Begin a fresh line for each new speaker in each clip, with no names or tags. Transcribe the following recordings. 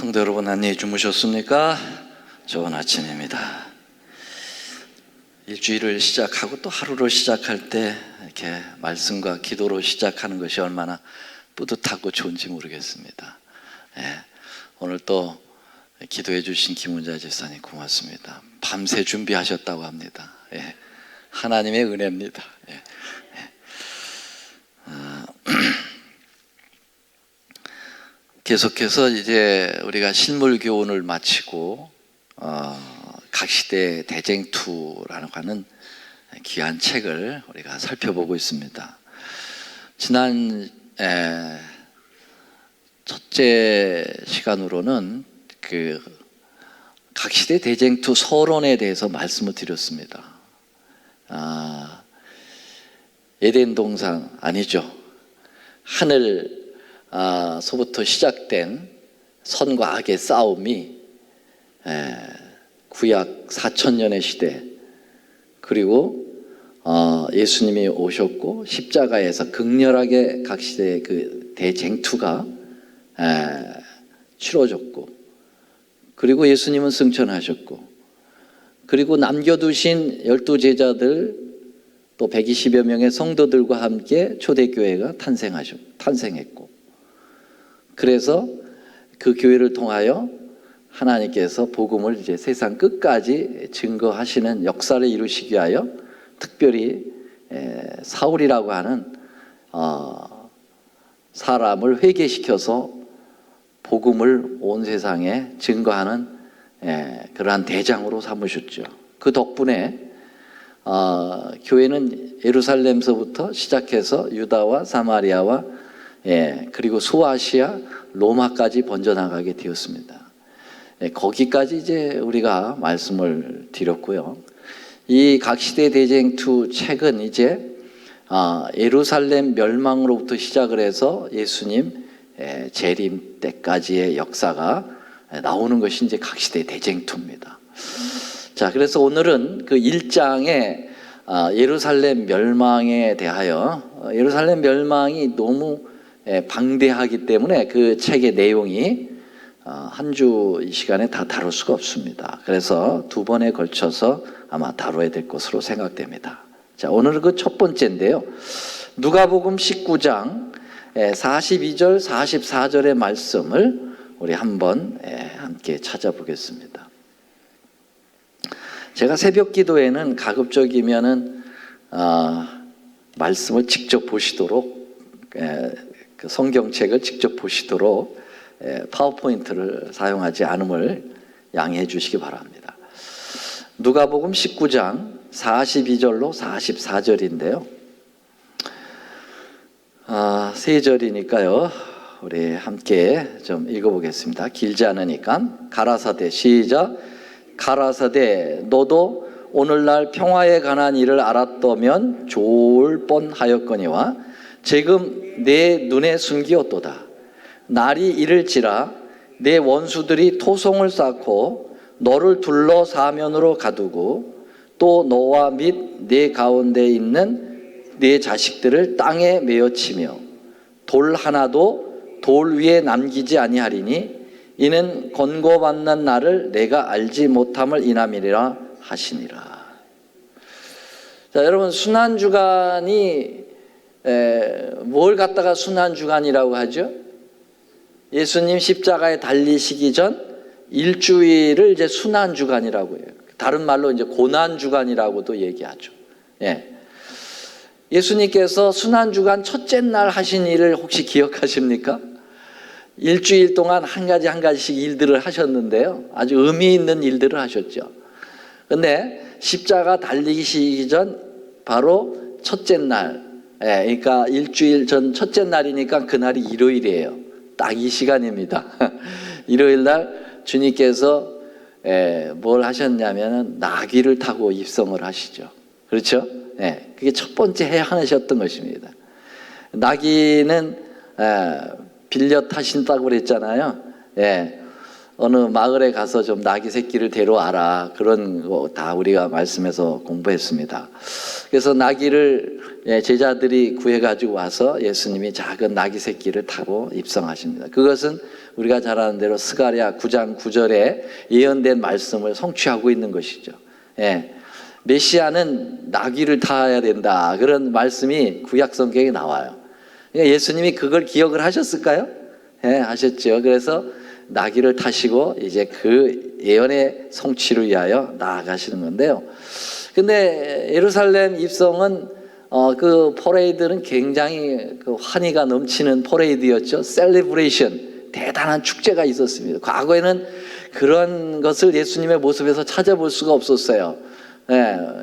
성도 여러분, 안녕히 주무셨습니까? 좋은 아침입니다. 일주일을 시작하고 또 하루를 시작할 때 이렇게 말씀과 기도로 시작하는 것이 얼마나 뿌듯하고 좋은지 모르겠습니다. 오늘 또 기도해 주신 김은자 집사님 고맙습니다. 밤새 준비하셨다고 합니다. 하나님의 은혜입니다. 계속해서 이제 우리가 실물 교훈을 마치고 각시대 대쟁투라는 하는 귀한 책을 우리가 살펴보고 있습니다. 지난 첫째 시간으로는 그 각시대 대쟁투 서론에 대해서 말씀을 드렸습니다. 에덴 동산 아니죠. 하늘 소부터 시작된 선과 악의 싸움이 구약 4000년의 시대, 그리고 예수님이 오셨고 십자가에서 극렬하게 각 시대의 그 대쟁투가 치러졌고, 그리고 예수님은 승천하셨고, 그리고 남겨두신 12제자들 또 120여 명의 성도들과 함께 초대교회가 탄생했고, 그래서 그 교회를 통하여 하나님께서 복음을 이제 세상 끝까지 증거하시는 역사를 이루시기 위하여 특별히 사울이라고 하는 사람을 회개시켜서 복음을 온 세상에 증거하는 그러한 대장으로 삼으셨죠. 그 덕분에 교회는 예루살렘서부터 시작해서 유다와 사마리아와 그리고 소아시아, 로마까지 번져나가게 되었습니다. 거기까지 이제 우리가 말씀을 드렸고요. 이 각시대 대쟁투 책은 이제 예루살렘 멸망으로부터 시작을 해서 예수님 재림 때까지의 역사가 나오는 것이 이제 각시대 대쟁투입니다. 자, 그래서 오늘은 그 1장에 예루살렘 멸망에 대하여, 예루살렘 멸망이 너무 방대하기 때문에 그 책의 내용이 한 주 이 시간에 다 다룰 수가 없습니다. 그래서 두 번에 걸쳐서 아마 다뤄야 될 것으로 생각됩니다. 자, 오늘은 그 첫 번째인데요. 누가복음 19장 42절 44절의 말씀을 우리 한번 함께 찾아보겠습니다. 제가 새벽 기도에는 가급적이면은 말씀을 직접 보시도록, 그 성경책을 직접 보시도록 파워포인트를 사용하지 않음을 양해해 주시기 바랍니다. 누가복음 19장 42절로 44절인데요. 세 절이니까요. 우리 함께 좀 읽어보겠습니다. 길지 않으니까. 가라사대, 시작. 가라사대, 너도 오늘날 평화에 관한 일을 알았더면 좋을 뻔하였거니와 지금 내 눈에 숨기었도다. 날이 이를지라 내 원수들이 토송을 쌓고 너를 둘러 사면으로 가두고 또 너와 및 내 가운데 있는 내 자식들을 땅에 메어치며 돌 하나도 돌 위에 남기지 아니하리니 이는 권고받는 날을 내가 알지 못함을 인함이라 하시니라. 자, 여러분, 순환주간이 뭘 갖다가 순환주간이라고 하죠? 예수님 십자가에 달리시기 전 일주일을 이제 순환주간이라고 해요. 다른 말로 이제 고난주간이라고도 얘기하죠. 예수님께서 순환주간 첫째 날 하신 일을 혹시 기억하십니까? 일주일 동안 한 가지씩 일들을 하셨는데요. 아주 의미 있는 일들을 하셨죠. 근데 십자가 달리시기 전 바로 첫째 날, 그러니까 일주일 전 첫째 날이니까 그날이 일요일이에요. 딱 이 시간입니다. 일요일 날 주님께서 뭘 하셨냐면은 나귀를 타고 입성을 하시죠. 그렇죠? 그게 첫 번째 하셨던 것입니다. 나귀는 빌려 타신다고 그랬잖아요. 어느 마을에 가서 좀 나귀 새끼를 데려와라. 그런 거 다 우리가 말씀에서 공부했습니다. 그래서 나귀를 제자들이 구해가지고 와서 예수님이 작은 나귀 새끼를 타고 입성하십니다. 그것은 우리가 잘 아는 대로 스가랴 9장 9절에 예언된 말씀을 성취하고 있는 것이죠. 메시아는 나귀를 타야 된다. 그런 말씀이 구약 성경에 나와요. 그러니까 예수님이 그걸 기억을 하셨을까요? 하셨죠. 그래서 나귀를 타시고 이제 그 예언의 성취를 위하여 나아가시는 건데요. 근데 예루살렘 입성은 그 퍼레이드는 굉장히 그 환희가 넘치는 퍼레이드였죠. 셀레브레이션, 대단한 축제가 있었습니다. 과거에는 그런 것을 예수님의 모습에서 찾아볼 수가 없었어요.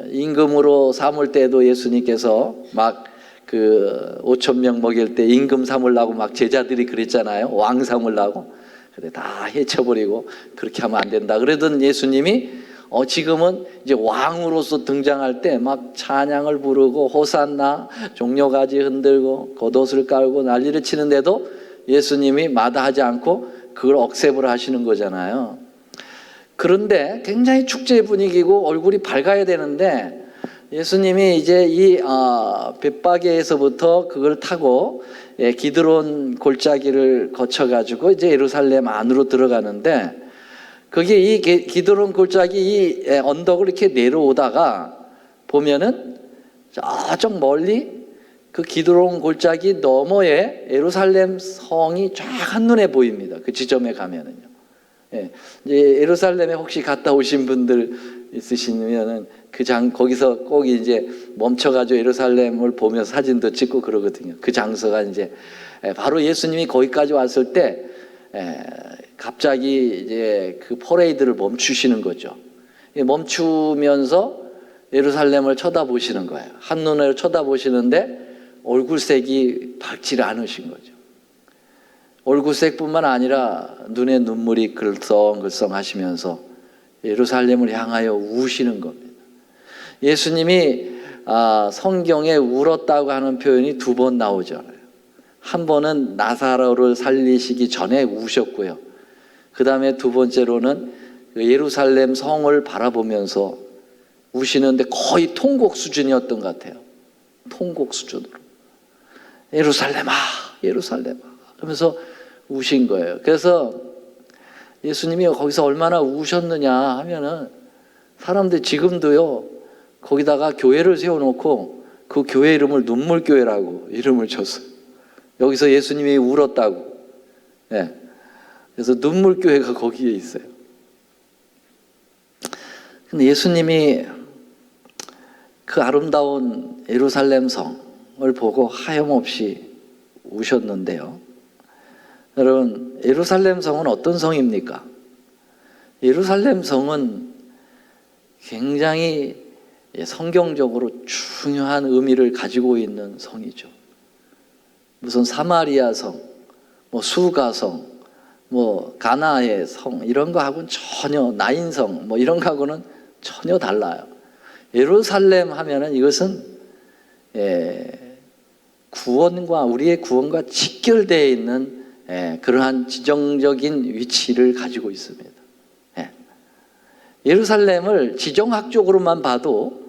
임금으로 삼을 때도 예수님께서 막 그 5,000명 먹일 때 임금 삼으려고 막 제자들이 그랬잖아요. 왕 삼으려고. 근데 다 해쳐버리고 그렇게 하면 안 된다. 그러던 예수님이 지금은 이제 왕으로서 등장할 때 막 찬양을 부르고 호산나, 종려가지 흔들고 겉옷을 깔고 난리를 치는데도 예수님이 마다하지 않고 그걸 억셉을 하시는 거잖아요. 그런데 굉장히 축제 분위기고 얼굴이 밝아야 되는데 예수님이 이제 이 벳바게에서부터 그걸 타고 기드론 골짜기를 거쳐가지고 이제 예루살렘 안으로 들어가는데 거기 이 기드론 골짜기 이 언덕을 이렇게 내려오다가 보면은 저쪽 멀리 그 기드론 골짜기 너머에 예루살렘 성이 쫙 한눈에 보입니다. 그 지점에 가면은요. 이제 예루살렘에 혹시 갔다 오신 분들 있으시면은 거기서 꼭 이제 멈춰가지고 예루살렘을 보면서 사진도 찍고 그러거든요. 그 장소가 이제 바로 예수님이 거기까지 왔을 때 갑자기 이제 그 퍼레이드를 멈추시는 거죠. 멈추면서 예루살렘을 쳐다보시는 거예요. 한눈으로 쳐다보시는데 얼굴색이 밝지를 않으신 거죠. 얼굴색뿐만 아니라 눈에 눈물이 글썽글썽 하시면서 예루살렘을 향하여 우시는 겁니다. 예수님이 성경에 울었다고 하는 표현이 2번 나오잖아요. 한 번은 나사로를 살리시기 전에 우셨고요. 그 다음에 2번째로는 예루살렘 성을 바라보면서 우시는데 거의 통곡 수준이었던 것 같아요. 통곡 수준으로. 예루살렘아, 예루살렘아 그러면서 우신 거예요. 그래서 예수님이 거기서 얼마나 우셨느냐 하면은 사람들 지금도요 거기다가 교회를 세워놓고 그 교회 이름을 눈물교회라고 이름을 줬어요. 여기서 예수님이 울었다고. 그래서 눈물교회가 거기에 있어요. 근데 예수님이 그 아름다운 예루살렘 성을 보고 하염없이 우셨는데요. 여러분, 예루살렘 성은 어떤 성입니까? 예루살렘 성은 굉장히 성경적으로 중요한 의미를 가지고 있는 성이죠. 무슨 사마리아 성, 수가성, 가나의 성 이런 거하고는 전혀 나인성 이런 거하고는 전혀 달라요. 예루살렘 하면은 이것은 구원과 우리의 구원과 직결되어 있는 그러한 지정적인 위치를 가지고 있습니다. 예루살렘을 지정학적으로만 봐도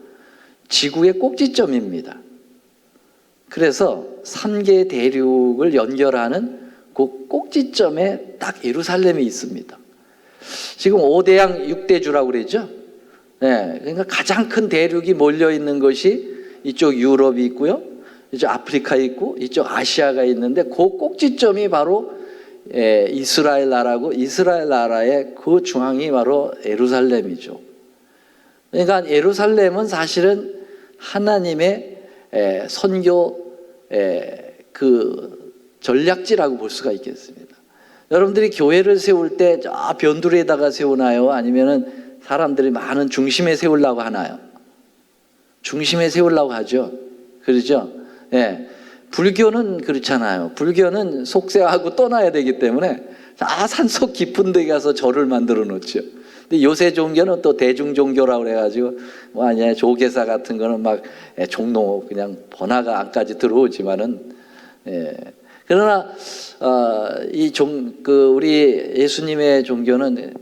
지구의 꼭지점입니다. 그래서 3개 대륙을 연결하는 그 꼭지점에 딱 예루살렘이 있습니다. 지금 5대양 6대주라고 그러죠. 그러니까 가장 큰 대륙이 몰려 있는 것이 이쪽 유럽이 있고요. 이쪽 아프리카 있고 이쪽 아시아가 있는데 그 꼭지점이 바로 이스라엘 나라고 이스라엘 나라의 그 중앙이 바로 예루살렘이죠. 그러니까 예루살렘은 사실은 하나님의 선교 그 전략지라고 볼 수가 있겠습니다. 여러분들이 교회를 세울 때 저 변두리에다가 세우나요? 아니면은 사람들이 많은 중심에 세우려고 하나요? 중심에 세우려고 하죠. 그렇죠? 불교는 그렇잖아요. 불교는 속세하고 떠나야 되기 때문에 산속 깊은 데 가서 절을 만들어 놓죠. 근데 요새 종교는 또 대중종교라고 그래가지고 아니야 조계사 같은 거는 막 종로 그냥 번화가 안까지 들어오지만은 그러나 우리 예수님의 종교는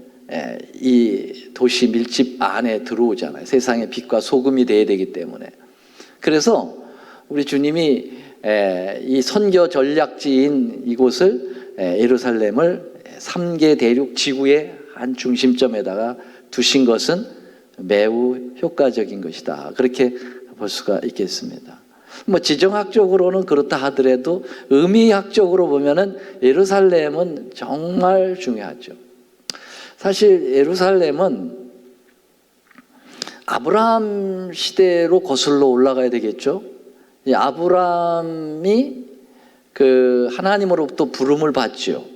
이 도시 밀집 안에 들어오잖아요. 세상의 빛과 소금이 되어야 되기 때문에. 그래서 우리 주님이 이 선교 전략지인 이곳을 예루살렘을 3개 대륙 지구의 한 중심점에다가 두신 것은 매우 효과적인 것이다. 그렇게 볼 수가 있겠습니다. 뭐 지정학적으로는 그렇다 하더라도 의미학적으로 보면은 예루살렘은 정말 중요하죠. 사실 예루살렘은 아브라함 시대로 거슬러 올라가야 되겠죠. 아브라함이 그 하나님으로부터 부름을 받죠.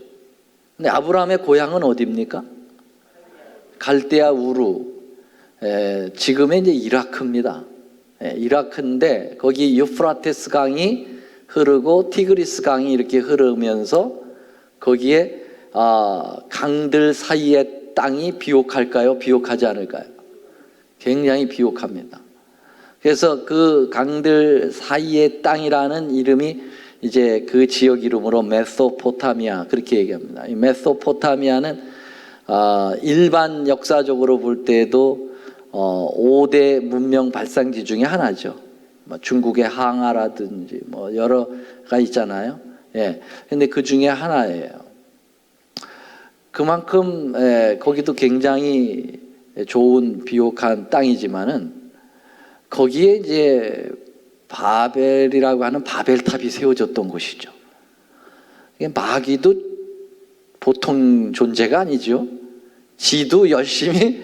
근데 아브라함의 고향은 어디입니까? 갈대아 우루. 지금의 이제 이라크입니다. 이라크인데 거기 유프라테스 강이 흐르고 티그리스 강이 이렇게 흐르면서 거기에 강들 사이의 땅이 비옥할까요? 비옥하지 않을까요? 굉장히 비옥합니다. 그래서 그 강들 사이의 땅이라는 이름이 이제 그 지역 이름으로 메소포타미아 그렇게 얘기합니다. 이 메소포타미아는 일반 역사적으로 볼 때도 5대 문명 발상지 중에 하나죠. 뭐 중국의 항아라든지 뭐 여러가 있잖아요. 예. 근데 그 중에 하나예요. 그만큼 거기도 굉장히 좋은 비옥한 땅이지만은 거기에 이제 바벨이라고 하는 바벨탑이 세워졌던 곳이죠. 마귀도 보통 존재가 아니죠. 지도 열심히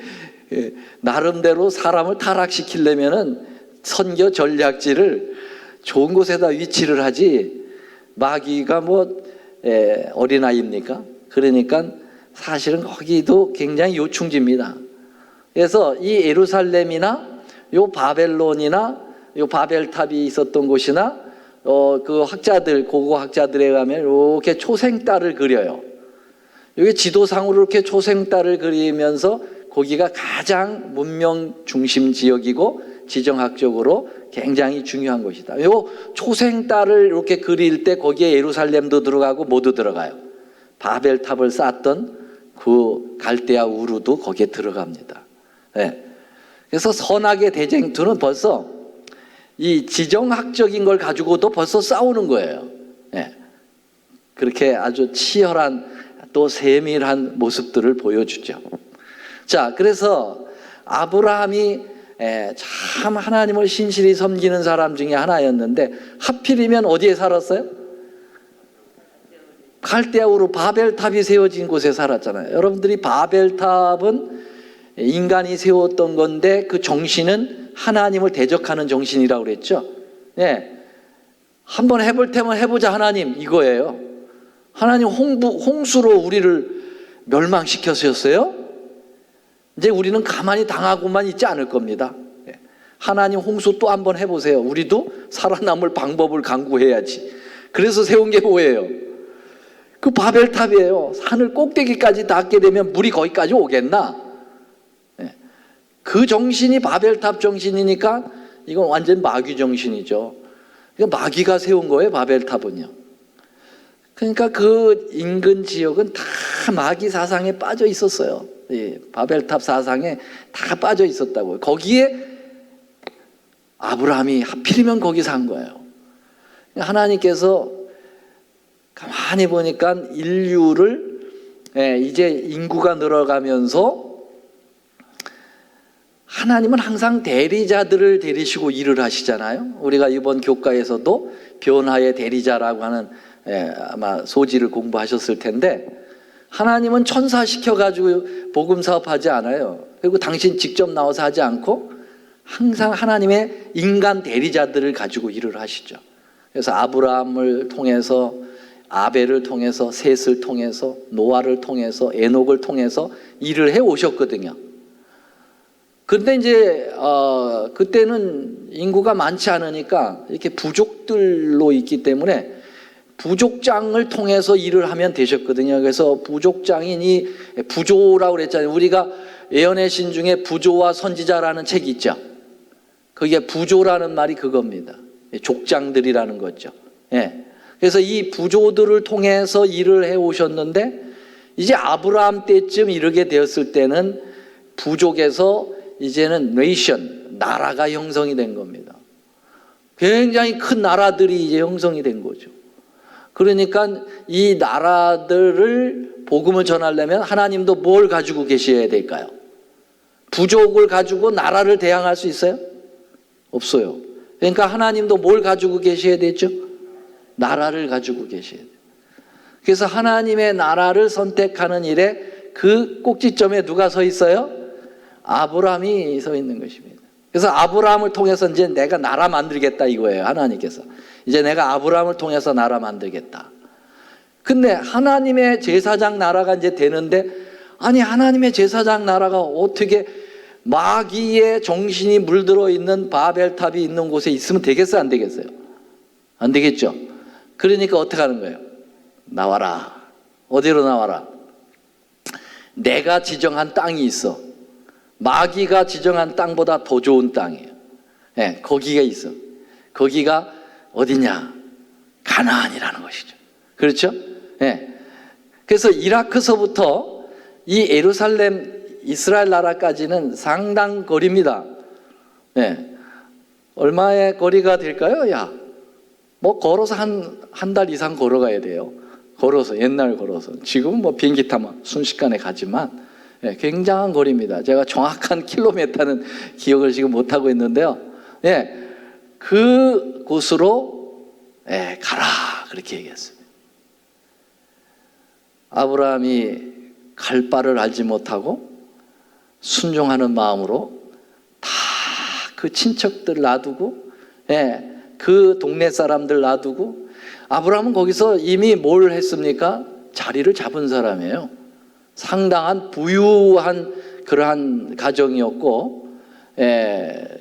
나름대로 사람을 타락시키려면은 선교 전략지를 좋은 곳에다 위치를 하지 마귀가 뭐 어린아이입니까? 그러니까 사실은 거기도 굉장히 요충지입니다. 그래서 이 예루살렘이나 요 바벨론이나 요 바벨탑이 있었던 곳이나 그 학자들 고고 학자들에 가면 이렇게 초생달을 그려요. 여기 지도상으로 이렇게 초생달을 그리면서 거기가 가장 문명 중심 지역이고 지정학적으로 굉장히 중요한 곳이다. 요 초생달을 이렇게 그릴 때 거기에 예루살렘도 들어가고 모두 들어가요. 바벨탑을 쌓았던 그 갈대아 우루도 거기에 들어갑니다. 네. 그래서 선악의 대쟁투는 벌써 이 지정학적인 걸 가지고도 벌써 싸우는 거예요. 네. 그렇게 아주 치열한 또 세밀한 모습들을 보여주죠. 자, 그래서 아브라함이 참 하나님을 신실히 섬기는 사람 중에 하나였는데 하필이면 어디에 살았어요? 갈대아 우루 바벨탑이 세워진 곳에 살았잖아요. 여러분들이 바벨탑은 인간이 세웠던 건데 그 정신은 하나님을 대적하는 정신이라고 그랬죠. 예. 한번 해볼 테면 해보자 하나님 이거예요. 하나님 홍수로 우리를 멸망시켰어요. 이제 우리는 가만히 당하고만 있지 않을 겁니다. 하나님 홍수 또 한번 해보세요. 우리도 살아남을 방법을 강구해야지. 그래서 세운 게 뭐예요? 그 바벨탑이에요. 하늘 꼭대기까지 닿게 되면 물이 거기까지 오겠나? 그 정신이 바벨탑 정신이니까 이건 완전 마귀 정신이죠. 마귀가 세운 거예요, 바벨탑은요. 그러니까 그 인근 지역은 다 마귀 사상에 빠져 있었어요. 바벨탑 사상에 다 빠져 있었다고요. 거기에 아브라함이 하필이면 거기 산 거예요. 하나님께서 가만히 보니까 인류를 이제 인구가 늘어가면서 하나님은 항상 대리자들을 데리시고 일을 하시잖아요. 우리가 이번 교과에서도 변화의 대리자라고 하는 아마 소지를 공부하셨을 텐데 하나님은 천사 시켜가지고 복음 사업하지 않아요. 그리고 당신 직접 나와서 하지 않고 항상 하나님의 인간 대리자들을 가지고 일을 하시죠. 그래서 아브라함을 통해서 아벨을 통해서 셋을 통해서 노아를 통해서 에녹을 통해서 일을 해 오셨거든요. 근데 이제 그때는 인구가 많지 않으니까 이렇게 부족들로 있기 때문에 부족장을 통해서 일을 하면 되셨거든요. 그래서 부족장인이 부조라고 그랬잖아요. 우리가 예언의 신 중에 부조와 선지자라는 책이 있죠. 그게 부조라는 말이 그겁니다. 족장들이라는 거죠. 예. 그래서 이 부조들을 통해서 일을 해오셨는데 이제 아브라함 때쯤 이르게 되었을 때는 부족에서 이제는 네이션, 나라가 형성이 된 겁니다. 굉장히 큰 나라들이 이제 형성이 된 거죠. 그러니까 이 나라들을 복음을 전하려면 하나님도 뭘 가지고 계셔야 될까요? 부족을 가지고 나라를 대항할 수 있어요? 없어요. 그러니까 하나님도 뭘 가지고 계셔야 되죠? 나라를 가지고 계셔야 돼요. 그래서 하나님의 나라를 선택하는 일에 그 꼭지점에 누가 서 있어요? 아브라함이 서 있는 것입니다. 그래서 아브라함을 통해서 이제 내가 나라 만들겠다 이거예요. 하나님께서 이제 내가 아브라함을 통해서 나라 만들겠다. 근데 하나님의 제사장 나라가 이제 되는데, 아니 하나님의 제사장 나라가 어떻게 마귀의 정신이 물들어 있는 바벨탑이 있는 곳에 있으면 되겠어요? 안 되겠어요? 안 되겠죠. 그러니까 어떻게 하는 거예요? 나와라. 어디로 나와라? 내가 지정한 땅이 있어. 마귀가 지정한 땅보다 더 좋은 땅이에요. 네, 거기가 있어. 거기가 어디냐? 가나안이라는 것이죠. 그렇죠? 네. 그래서 이라크서부터 이 예루살렘 이스라엘 나라까지는 상당 거리입니다. 네. 얼마의 거리가 될까요? 뭐 걸어서 한 달 이상 걸어가야 돼요. 걸어서, 옛날 걸어서. 지금은 뭐 비행기 타면 순식간에 가지만, 예, 굉장한 거리입니다. 제가 정확한 킬로미터는 기억을 지금 못하고 있는데요. 예, 그 곳으로, 예, 가라. 그렇게 얘기했습니다. 아브라함이 갈 바를 알지 못하고 순종하는 마음으로 다 그 친척들 놔두고, 예, 그 동네 사람들 놔두고, 아브라함은 거기서 이미 뭘 했습니까? 자리를 잡은 사람이에요. 상당한 부유한 그러한 가정이었고,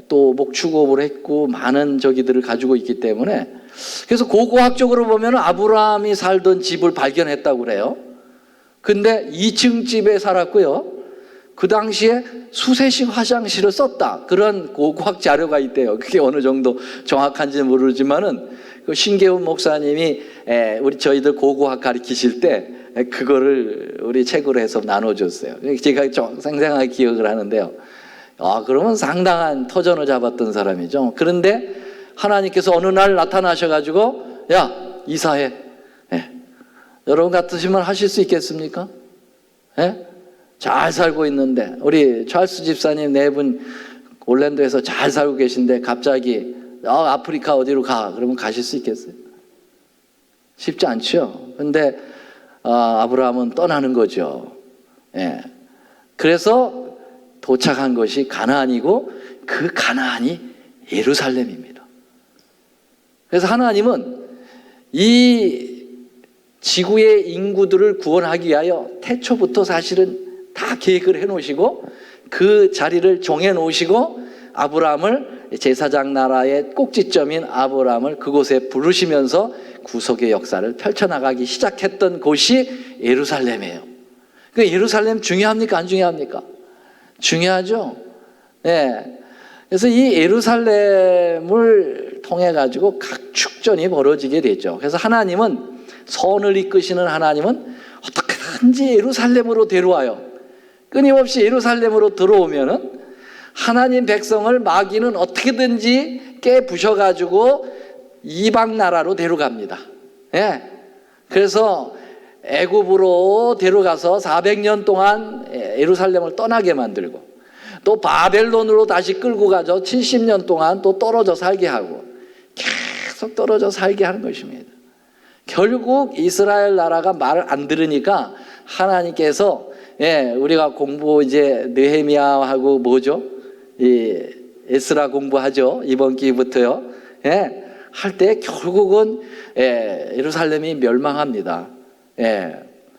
또 목축업을 했고 많은 저기들을 가지고 있기 때문에, 그래서 고고학적으로 보면 아브라함이 살던 집을 발견했다고 그래요. 근데 2층 집에 살았고요. 그 당시에 수세식 화장실을 썼다, 그런 고고학 자료가 있대요. 그게 어느 정도 정확한지는 모르지만은 그 신계훈 목사님이 저희들 고고학 가르치실 때 그거를 우리 책으로 해서 나눠줬어요. 제가 좀 생생하게 기억을 하는데요. 그러면 상당한 터전을 잡았던 사람이죠. 그런데 하나님께서 어느 날 나타나셔가지고, 야, 이사해. 여러분 같으시면 하실 수 있겠습니까? 잘 살고 있는데, 우리 찰스 집사님 네 분 올랜도에서 잘 살고 계신데 갑자기 아프리카 어디로 가? 그러면 가실 수 있겠어요? 쉽지 않죠. 근데 아브라함은 떠나는 거죠. 예. 그래서 도착한 것이 가나안이고, 그 가나안이 예루살렘입니다. 그래서 하나님은 이 지구의 인구들을 구원하기 위하여 태초부터 사실은 다 계획을 해놓으시고 그 자리를 정해놓으시고 아브라함을 제사장 나라의 꼭지점인 아브라함을 그곳에 부르시면서 구속의 역사를 펼쳐나가기 시작했던 곳이 예루살렘이에요. 그러니까 예루살렘 중요합니까? 안 중요합니까? 중요하죠. 네. 그래서 이 예루살렘을 통해 가지고 각 축전이 벌어지게 되죠. 그래서 하나님은, 선을 이끄시는 하나님은 어떻게든지 예루살렘으로 데려와요. 끊임없이 예루살렘으로 들어오면은 하나님 백성을 마귀는 어떻게든지 깨부셔가지고 이방 나라로 데려갑니다. 예. 그래서 애굽으로 데려가서 400년 동안 예루살렘을 떠나게 만들고, 또 바벨론으로 다시 끌고 가서 70년 동안 또 떨어져 살게 하고, 계속 떨어져 살게 하는 것입니다. 결국 이스라엘 나라가 말을 안 들으니까 하나님께서, 우리가 공부 이제 느헤미야하고 뭐죠? 에스라 공부하죠. 이번 기부터요. 할 때 결국은 예루살렘이 멸망합니다.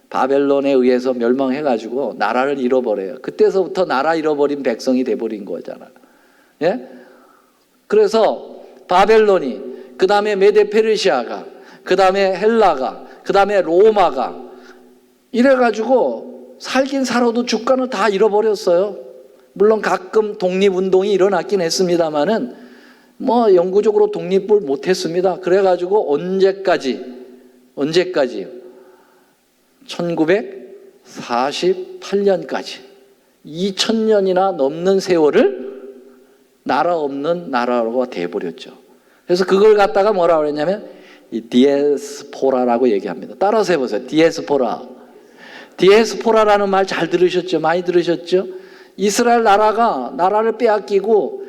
바벨론에 의해서 멸망해가지고 나라를 잃어버려요. 그때서부터 나라 잃어버린 백성이 돼버린 거잖아요. 그래서 바벨론이, 그 다음에 메데 페르시아가, 그 다음에 헬라가, 그 다음에 로마가, 이래가지고 살긴 살아도 주권을 다 잃어버렸어요. 물론 가끔 독립운동이 일어났긴 했습니다만은 뭐 영구적으로 독립을 못했습니다. 그래가지고 언제까지 언제까지요? 1948년까지 2000년이나 넘는 세월을 나라 없는 나라가 돼버렸죠. 그래서 그걸 갖다가 뭐라고 그랬냐면 이 디에스포라라고 얘기합니다. 따라서 해보세요. 디에스포라. 디에스포라라는 말 잘 들으셨죠? 많이 들으셨죠? 이스라엘 나라를 빼앗기고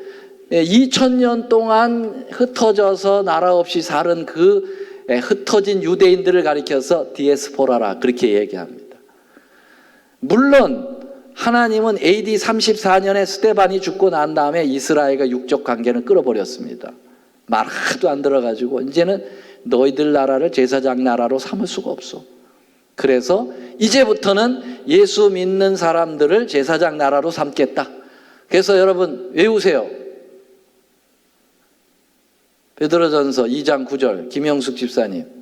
2000년 동안 흩어져서 나라 없이 살은 그 흩어진 유대인들을 가리켜서 디에스포라라 그렇게 얘기합니다. 물론 하나님은 AD 34년에 스데반이 죽고 난 다음에 이스라엘과 육적 관계는 끊어버렸습니다. 말 하도 안 들어가지고 이제는 너희들 나라를 제사장 나라로 삼을 수가 없어. 그래서 이제부터는 예수 믿는 사람들을 제사장 나라로 삼겠다. 그래서 여러분 외우세요. 베드로전서 2장 9절 김영숙 집사님.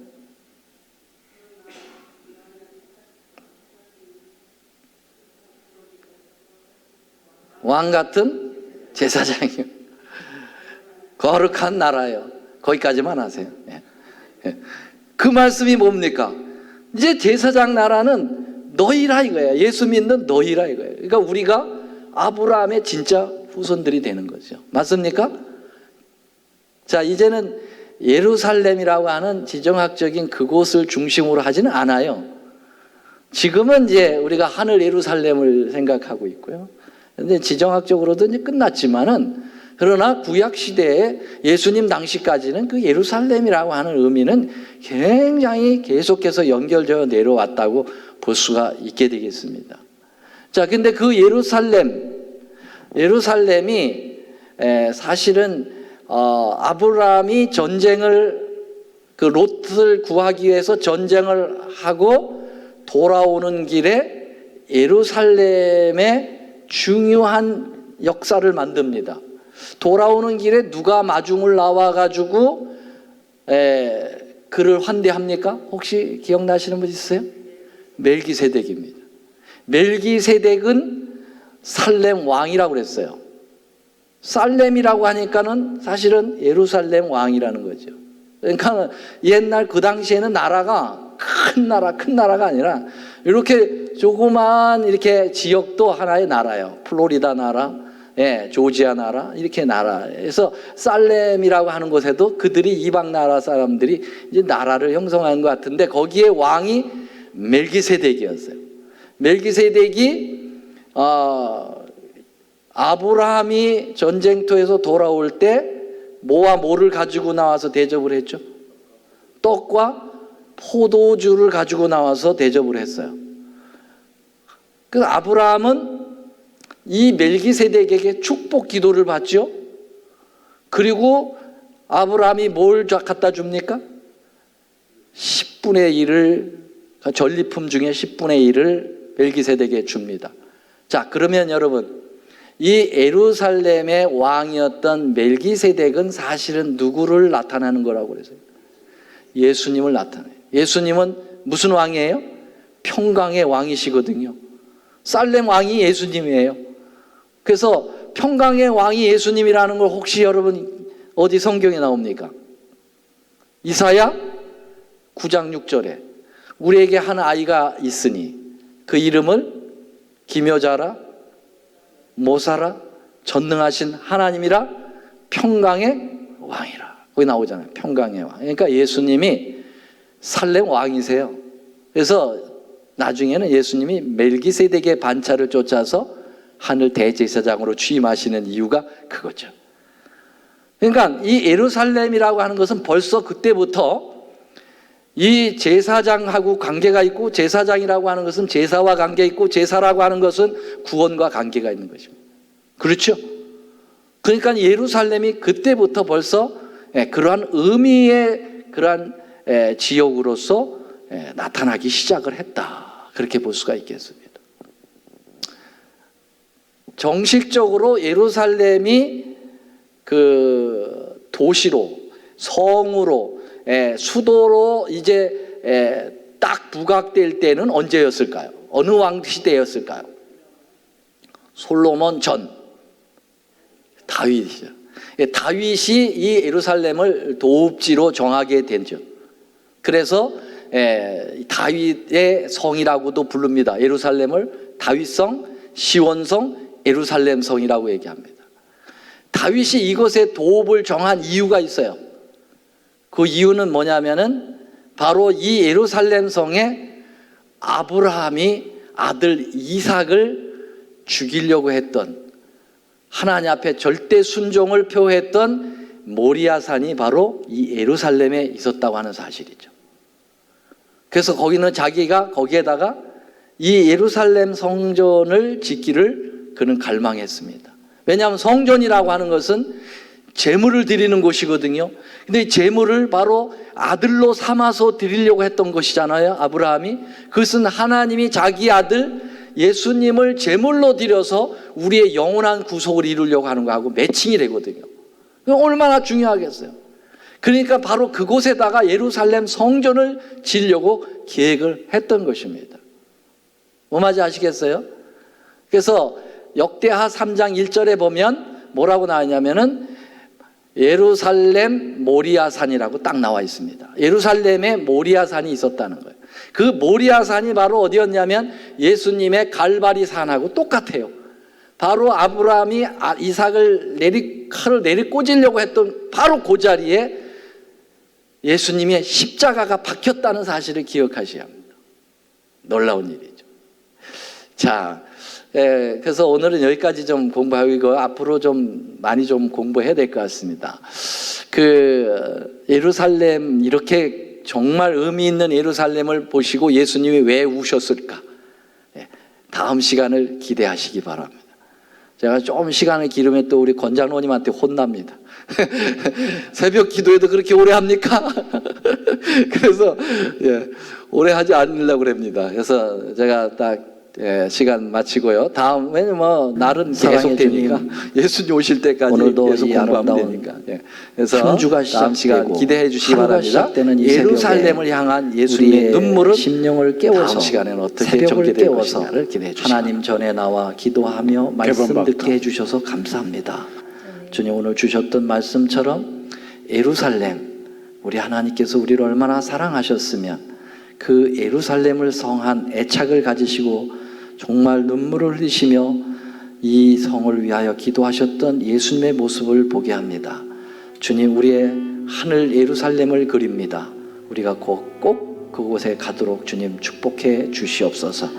왕 같은 제사장이요. 거룩한 나라요. 거기까지만 하세요. 그 말씀이 뭡니까? 이제 제사장 나라는 너희라 이거예요. 예수 믿는 너희라 이거예요. 그러니까 우리가 아브라함의 진짜 후손들이 되는 거죠. 맞습니까? 자, 이제는 예루살렘이라고 하는 지정학적인 그곳을 중심으로 하지는 않아요. 지금은 이제 우리가 하늘 예루살렘을 생각하고 있고요. 근데 지정학적으로도 이제 끝났지만은 그러나 구약 시대에 예수님 당시까지는 그 예루살렘이라고 하는 의미는 굉장히 계속해서 연결되어 내려왔다고 볼 수가 있게 되겠습니다. 자, 근데 그 예루살렘이 사실은 아브라함이 전쟁을 그 롯을 구하기 위해서 전쟁을 하고 돌아오는 길에 예루살렘의 중요한 역사를 만듭니다. 돌아오는 길에 누가 마중을 나와가지고 그를 환대합니까? 혹시 기억나시는 분 있으세요? 멜기세덱입니다. 멜기세덱은 살렘 왕이라고 그랬어요. 살렘이라고 하니까는 사실은 예루살렘 왕이라는 거죠. 그러니까 옛날 그 당시에는 나라가 큰 나라가 아니라 이렇게 조그만 이렇게 지역도 하나의 나라예요. 플로리다 나라, 조지아 나라 이렇게 나라에서 살렘이라고 하는 곳에도 그들이 이방 나라 사람들이 이제 나라를 형성한 것 같은데 거기에 왕이 멜기세덱이었어요. 멜기세덱이 아브라함이 전쟁터에서 돌아올 때 뭐와 뭐를 가지고 나와서 대접을 했죠? 떡과 포도주를 가지고 나와서 대접을 했어요. 그래서 아브라함은 이 멜기세덱에게 축복 기도를 받죠. 그리고 아브라함이 뭘 갖다 줍니까? 10분의 1을 전리품 중에 10분의 1을 멜기세덱에게 줍니다. 자, 그러면 여러분 이 예루살렘의 왕이었던 멜기세덱은 사실은 누구를 나타내는 거라고 그랬어요? 예수님을 나타내요. 예수님은 무슨 왕이에요? 평강의 왕이시거든요. 살렘 왕이 예수님이에요. 그래서 평강의 왕이 예수님이라는 걸 혹시 여러분 어디 성경에 나옵니까? 이사야 9장 6절에 우리에게 한 아이가 있으니 그 이름을 기묘자라 모사라 전능하신 하나님이라 평강의 왕이라. 거기 나오잖아요. 평강의 왕. 그러니까 예수님이 살렘 왕이세요. 그래서 나중에는 예수님이 멜기세덱의 반차를 쫓아서 하늘 대제사장으로 취임하시는 이유가 그거죠. 그러니까 이 예루살렘이라고 하는 것은 벌써 그때부터 이 제사장하고 관계가 있고 제사장이라고 하는 것은 제사와 관계 있고 제사라고 하는 것은 구원과 관계가 있는 것입니다. 그렇죠? 그러니까 예루살렘이 그때부터 벌써 그러한 의미의 그러한 지역으로서 나타나기 시작을 했다. 그렇게 볼 수가 있겠습니다. 정식적으로 예루살렘이 그 도시로 성으로 수도로 이제 딱 부각될 때는 언제였을까요? 어느 왕 시대였을까요? 솔로몬 전 다윗이죠. 다윗이 이 예루살렘을 도읍지로 정하게 되죠. 그래서 다윗의 성이라고도 부릅니다. 예루살렘을 다윗성, 시온성, 예루살렘성이라고 얘기합니다. 다윗이 이곳에 도읍을 정한 이유가 있어요. 그 이유는 뭐냐면은 바로 이 예루살렘 성에 아브라함이 아들 이삭을 죽이려고 했던, 하나님 앞에 절대 순종을 표했던 모리아산이 바로 이 예루살렘에 있었다고 하는 사실이죠. 그래서 거기는 자기가 거기에다가 이 예루살렘 성전을 짓기를 그는 갈망했습니다. 왜냐하면 성전이라고 하는 것은 제물을 드리는 곳이거든요. 근데 이 제물을 바로 아들로 삼아서 드리려고 했던 것이잖아요, 아브라함이. 그것은 하나님이 자기 아들 예수님을 제물로 드려서 우리의 영원한 구속을 이루려고 하는 거하고 매칭이 되거든요. 얼마나 중요하겠어요. 그러니까 바로 그곳에다가 예루살렘 성전을 지으려고 계획을 했던 것입니다. 뭐 말인지 아시겠어요? 그래서 역대하 3장 1절에 보면 뭐라고 나왔냐면은 예루살렘 모리아산이라고 딱 나와 있습니다. 예루살렘에 모리아산이 있었다는 거예요. 그 모리아산이 바로 어디였냐면 예수님의 갈바리 산하고 똑같아요. 바로 아브라함이 이삭을 칼을 내리꽂으려고 했던 바로 그 자리에 예수님의 십자가가 박혔다는 사실을 기억하셔야 합니다. 놀라운 일이죠. 자, 그래서 오늘은 여기까지 좀 공부하고 앞으로 좀 많이 좀 공부해야 될 것 같습니다. 그 예루살렘, 이렇게 정말 의미 있는 예루살렘을 보시고 예수님이 왜 우셨을까? 다음 시간을 기대하시기 바랍니다. 제가 좀 시간을 기르면 또 우리 권장로님한테 혼납니다. 새벽 기도에도 그렇게 오래 합니까? 그래서 오래 하지 않으려고 그럽니다. 그래서 제가 딱 시간 마치고요. 다음, 왜냐면 뭐 날은 계속 되니까 예수님 오실 때까지
오늘도
계속 공부하면 되니까. 그래서
한 주가
다음 시간
시작되고
기대해 주시기
하루가
바랍니다.
시작되는 이
예루살렘을 향한 예수님의 눈물은
심령을 깨워서
다음 시간에는 어떻게
새벽을
전개될
깨워서
것인가를 기대해 주시기
하나님 전에 나와 기도하며 말씀
바랍니다.
듣게 해주셔서 감사합니다. 주님, 오늘 주셨던 말씀처럼 예루살렘, 우리 하나님께서 우리를 얼마나 사랑하셨으면 그 예루살렘을 성한 애착을 가지시고 정말 눈물을 흘리시며 이 성을 위하여 기도하셨던 예수님의 모습을 보게 합니다. 주님, 우리의 하늘 예루살렘을 그립니다. 우리가 꼭 그곳에 가도록 주님 축복해 주시옵소서.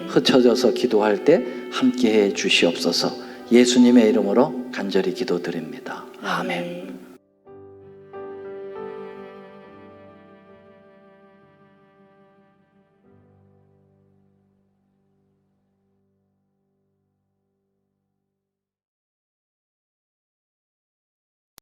흩어져서 기도할 때 함께해 주시옵소서. 예수님의 이름으로 간절히 기도드립니다. 아멘.